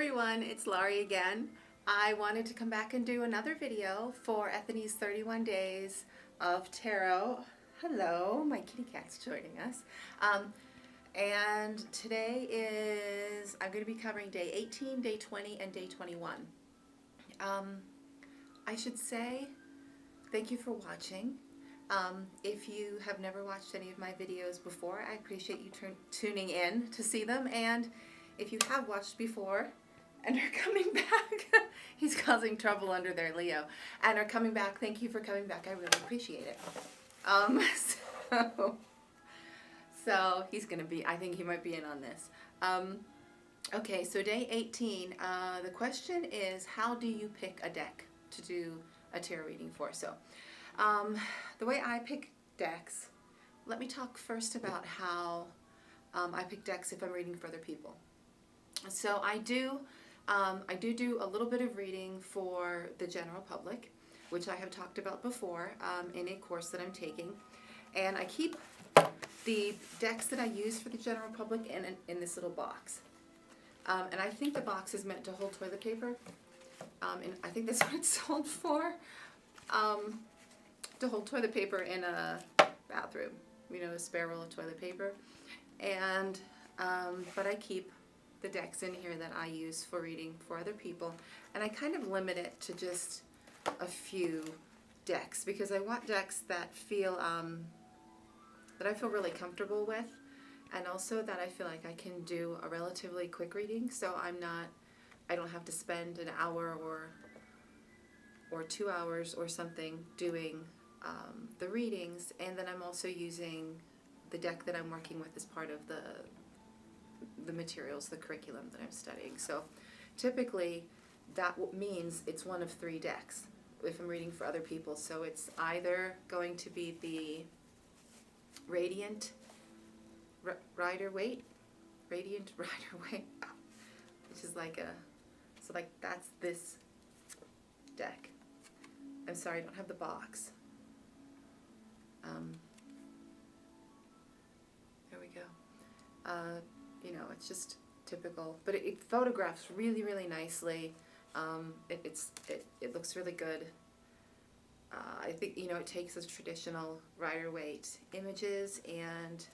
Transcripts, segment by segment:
everyone, it's Laurie again. I wanted to come back and do another video for Ethony's 31 Days of Tarot. Hello, my kitty cat's joining us. And today I'm going to be covering day 18, day 20, and day 21. I should say thank you for watching. If you have never watched any of my videos before, I appreciate you tuning in to see them. And if you have watched before and are coming back, he's causing trouble under there, Leo, and are coming back, thank you for coming back. I really appreciate it. So he's going to be, I think he might be in on this. Okay, so day 18, the question is, how do you pick a deck to do a tarot reading for? So the way I pick decks, let me talk first about how I pick decks if I'm reading for other people. So I do a little bit of reading for the general public, which I have talked about before in a course that I'm taking, and I keep the decks that I use for the general public in this little box, and I think the box is meant to hold toilet paper, and I think that's what it's sold for, to hold toilet paper in a bathroom, you know, a spare roll of toilet paper, and but I keep the decks in here that I use for reading for other people, and I kind of limit it to just a few decks because I want decks that feel that I feel really comfortable with, and also that I feel like I can do a relatively quick reading, so I don't have to spend an hour or 2 hours or something doing the readings, and then I'm also using the deck that I'm working with as part of the materials, the curriculum that I'm studying. So typically that means it's one of 3 decks if I'm reading for other people. So it's either going to be the Radiant Rider-Waite, which is like that's this deck. I'm sorry, I don't have the box. There we go. You know, it's just typical, but it photographs really, really nicely. It looks really good. I think, you know, it takes those traditional Rider-Waite images and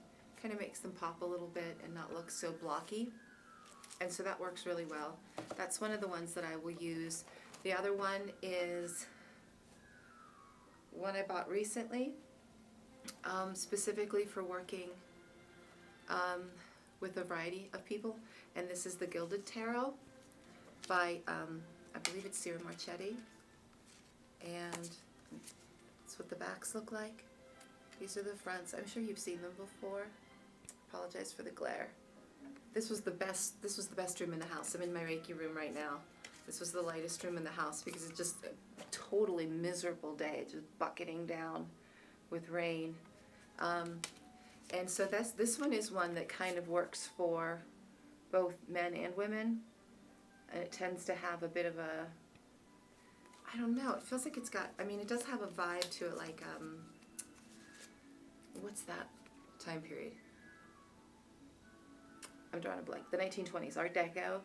kind of makes them pop a little bit and not look so blocky, and so that works really well. That's one of the ones that I will use. The other one is one I bought recently, specifically for working with a variety of people, and this is the Gilded Tarot by, I believe it's Sierra Marchetti, and that's what the backs look like. These are the fronts. I'm sure you've seen them before. Apologize for the glare. This was the best room in the house. I'm in my Reiki room right now. This was the lightest room in the house because it's just a totally miserable day, just bucketing down with rain. And so this one is one that kind of works for both men and women, and it tends to have a bit of a, I don't know, it feels like it's got, I mean, it does have a vibe to it, like, what's that time period? I'm drawing a blank. The 1920s, Art Deco,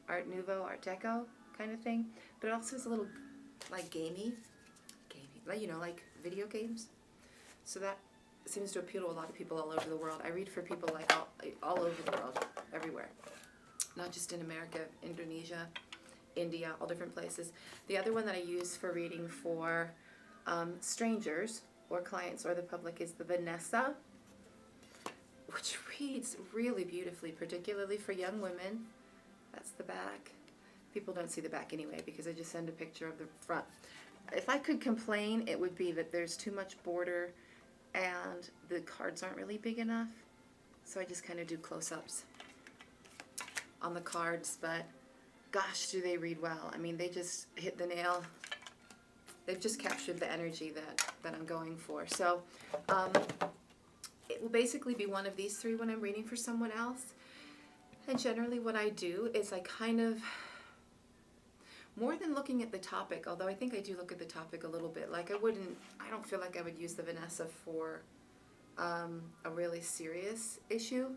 Art Nouveau, Art Deco kind of thing, but it also is a little, like, gamey, like, you know, like video games. So that seems to appeal to a lot of people all over the world. I read for people like all over the world, everywhere, not just in America, Indonesia, India, all different places. The other one that I use for reading for strangers or clients or the public is the Vanessa, which reads really beautifully, particularly for young women. That's the back. People don't see the back anyway because I just send a picture of the front. If I could complain, it would be that there's too much border and the cards aren't really big enough, so I just kind of do close-ups on the cards, but gosh, do they read well. I mean, they just hit the nail. They've just captured the energy that I'm going for. So it will basically be one of these 3 when I'm reading for someone else, and generally what I do is I kind of, more than looking at the topic, although I think I do look at the topic a little bit, like I don't feel like I would use the Vanessa for a really serious issue,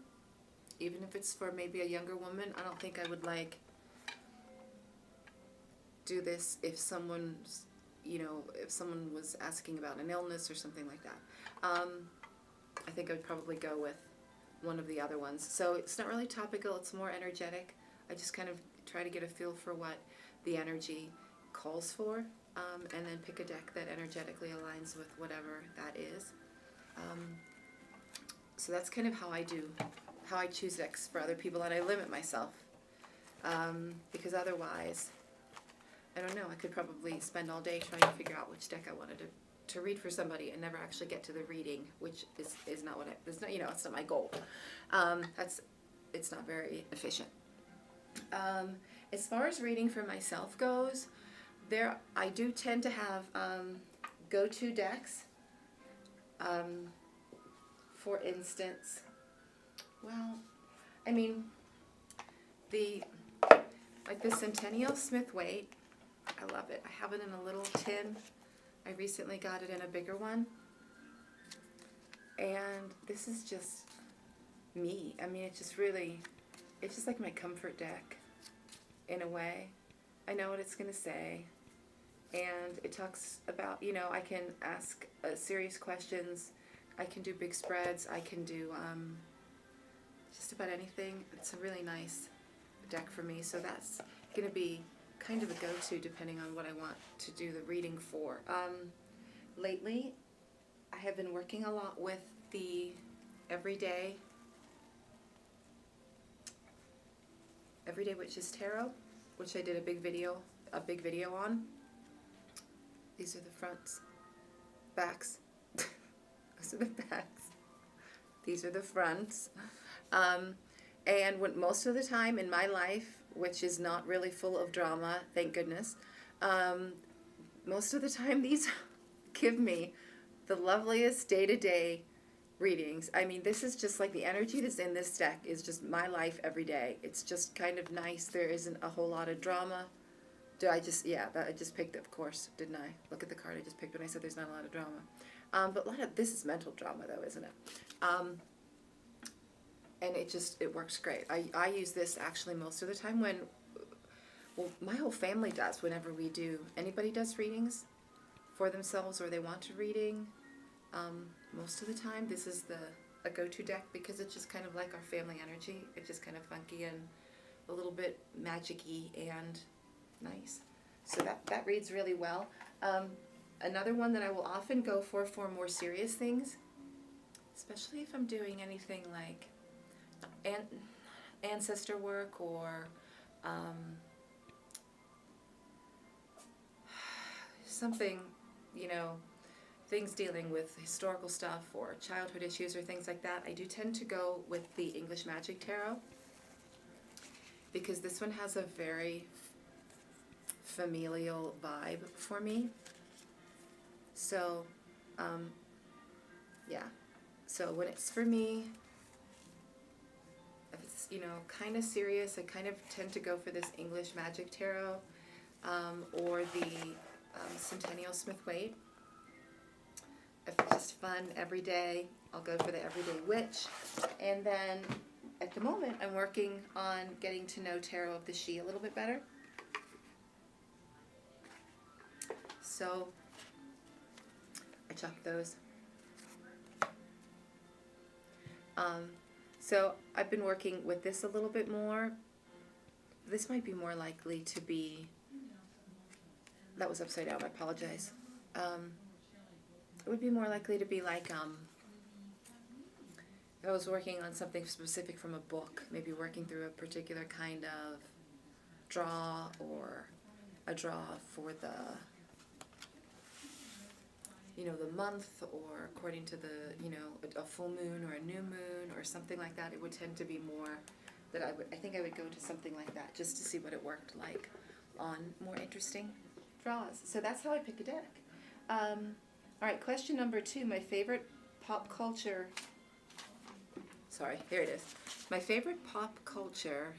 even if it's for maybe a younger woman. I don't think I would like do this if someone's, if someone was asking about an illness or something like that. I think I'd probably go with one of the other ones. So it's not really topical, it's more energetic. I just kind of try to get a feel for what the energy calls for, and then pick a deck that energetically aligns with whatever that is. So that's kind of how I choose decks for other people, and I limit myself, because otherwise, I don't know, I could probably spend all day trying to figure out which deck I wanted to read for somebody and never actually get to the reading, which is not what it's not, it's not my goal. It's not very efficient. As far as reading for myself goes, I do tend to have go-to decks. For instance, well, I mean, the Centennial Smith-Waite, I love it. I have it in a little tin. I recently got it in a bigger one. And this is just me. I mean, it's just like my comfort deck in a way. I know what it's going to say. And it talks about, I can ask serious questions. I can do big spreads. I can do just about anything. It's a really nice deck for me. So that's going to be kind of a go-to depending on what I want to do the reading for. Lately, I have been working a lot with the Everyday Witches Tarot, which I did a big video on. These are the fronts, backs. Those are the backs. These are the fronts. And most of the time in my life, which is not really full of drama, thank goodness, most of the time these give me the loveliest day-to-day readings. I mean, this is just like the energy that's in this deck is just my life every day. It's just kind of nice. There isn't a whole lot of drama. I just picked it, of course, didn't I? Look at the card I just picked when I said there's not a lot of drama. But this is mental drama, though, isn't it? And it works great. I use this actually most of the time my whole family does whenever anybody does readings for themselves or they want a reading. Most of the time, this is a go-to deck because it's just kind of like our family energy. It's just kind of funky and a little bit magic-y and nice. So that reads really well. Another one that I will often go for more serious things, especially if I'm doing anything like ancestor work or something, things dealing with historical stuff or childhood issues or things like that. I do tend to go with the English Magic Tarot because this one has a very familial vibe for me. So, yeah. So when it's for me, if it's, kind of serious, I kind of tend to go for this English Magic Tarot or the Centennial Smith-Waite. If it's just fun every day, I'll go for the Everyday Witch. And then at the moment, I'm working on getting to know Tarot of the She a little bit better. So I chopped those. So I've been working with this a little bit more. This might be more likely to be, that was upside down, I apologize. It would be more likely to be like, if I was working on something specific from a book, maybe working through a particular kind of draw or a draw for the the month or according to the, a full moon or a new moon or something like that. It would tend to be more that I think I would go to something like that just to see what it worked like on more interesting draws. So that's how I pick a deck. All right, question number 2, my favorite pop culture, sorry, here it is. My favorite pop culture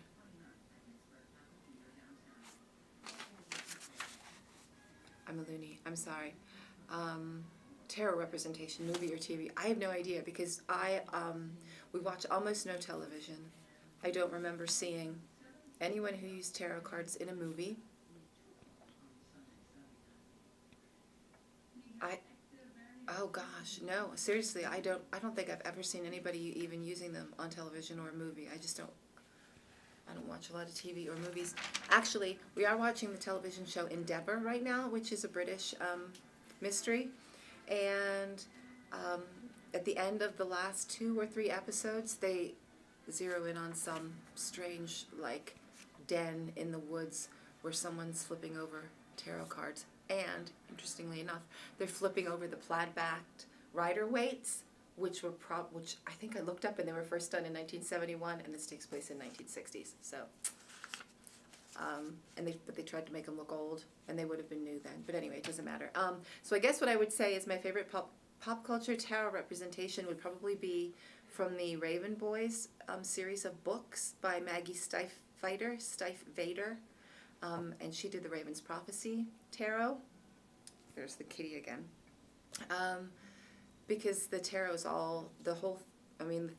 I'm a loony, I'm sorry. Tarot representation, movie or TV. I have no idea because we watch almost no television. I don't remember seeing anyone who used tarot cards in a movie. Oh gosh, no, seriously, I don't think I've ever seen anybody even using them on television or a movie. I don't watch a lot of TV or movies. Actually, we are watching the television show Endeavour right now, which is a British mystery. And at the end of the last 2 or 3 episodes, they zero in on some strange, like, den in the woods where someone's flipping over tarot cards. And, interestingly enough, they're flipping over the plaid-backed Rider-Waite's, which I think I looked up, and they were first done in 1971, and this takes place in 1960s. So, but they tried to make them look old, and they would have been new then. But anyway, it doesn't matter. So I guess what I would say is my favorite pop culture tarot representation would probably be from the Raven Boys series of books by Maggie Stiefvater. And she did the Raven's Prophecy tarot. There's the kitty again. Because the tarot is the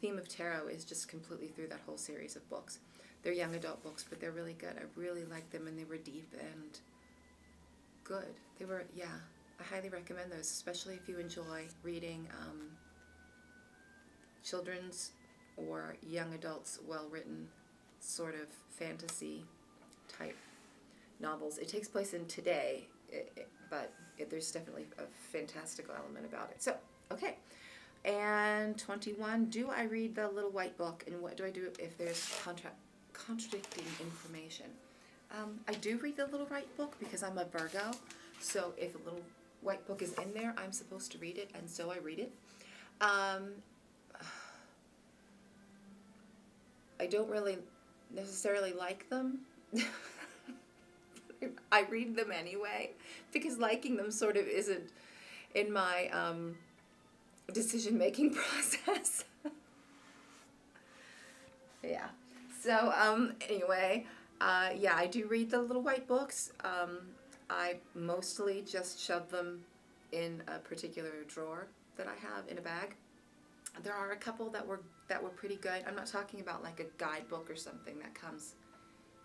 theme of tarot is just completely through that whole series of books. They're young adult books, but they're really good. I really liked them, and they were deep and good. I highly recommend those, especially if you enjoy reading children's or young adults, well-written sort of fantasy type novels. It takes place in today, but there's definitely a fantastical element about it. So, okay. And 21, do I read the little white book, and what do I do if there's contradicting information? I do read the little white book because I'm a Virgo, so if a little white book is in there, I'm supposed to read it, and so I read it. I don't really necessarily like them. I read them anyway, because liking them sort of isn't in my decision-making process. Yeah. So, anyway, I do read the little white books. I mostly just shove them in a particular drawer that I have in a bag. There are a couple that were pretty good. I'm not talking about like a guidebook or something that comes,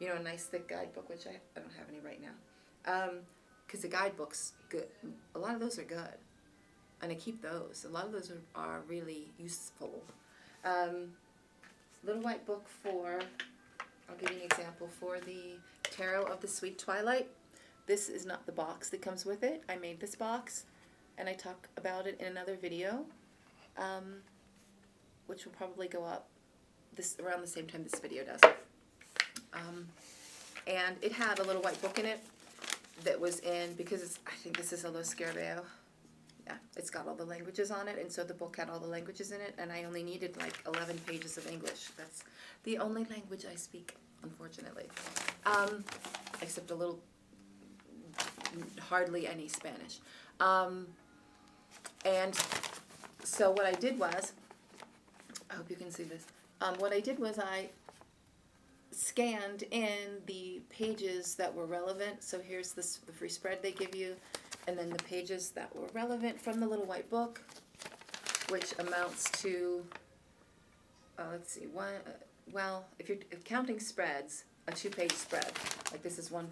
a nice thick guidebook, which I don't have any right now. Because the guidebooks, good. A lot of those are good. And I keep those. A lot of those are really useful. Little white book I'll give you an example, for the Tarot of the Sweet Twilight. This is not the box that comes with it. I made this box, and I talk about it in another video, which will probably go up around the same time this video does. And it had a little white book in it that was because I think this is a Lo Scarabeo. Yeah, it's got all the languages on it, and so the book had all the languages in it, and I only needed like 11 pages of English. That's the only language I speak, unfortunately. Except hardly any Spanish. And so what I did was, I hope you can see this, what I did was I scanned in the pages that were relevant. So here's the free spread they give you, and then the pages that were relevant from the little white book, which amounts to, let's see, if you're counting spreads, a 2-page spread. Like this is one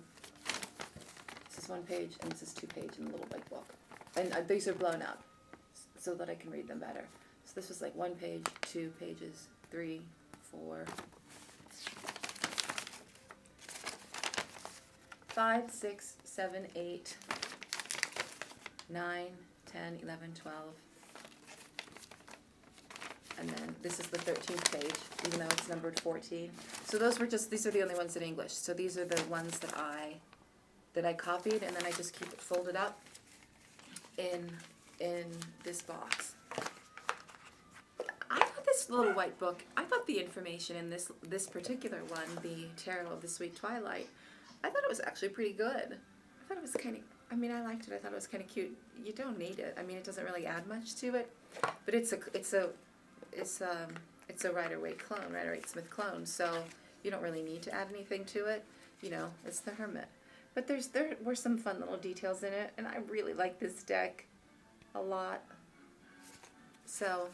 page, and this is 2 page in the little white book. And these are blown up so that I can read them better. So this was like 1 page, 2 pages, 3, 4, 5, 6, 7, 8, 9, 10, 11, 12. And then this is the 13th page, even though it's numbered 14. So these are the only ones in English. So these are the ones that I copied, and then I just keep it folded up in this box. I thought this little white book, I thought the information in this particular one, the Tarot of the Sweet Twilight, I thought it was actually pretty good. I thought it was kind of, I liked it. I thought it was kind of cute. You don't need it. It doesn't really add much to it, but it's a Rider-Waite clone, Rider-Waite-Smith clone, so you don't really need to add anything to it. It's the Hermit. But there were some fun little details in it, and I really like this deck a lot. So,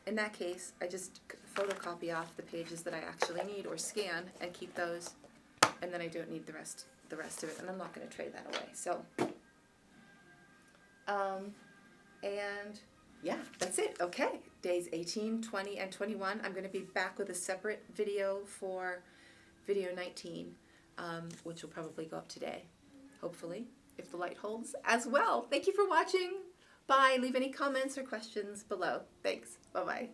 in that case, I just photocopy off the pages that I actually need, or scan, and keep those, and then I don't need the rest of it, and I'm not going to trade that away. So, And yeah, that's it. Okay, days 18, 20, and 21. I'm going to be back with a separate video for video 19, which will probably go up today, hopefully, if the light holds as well. Thank you for watching. Bye. Leave any comments or questions below. Thanks. Bye-bye.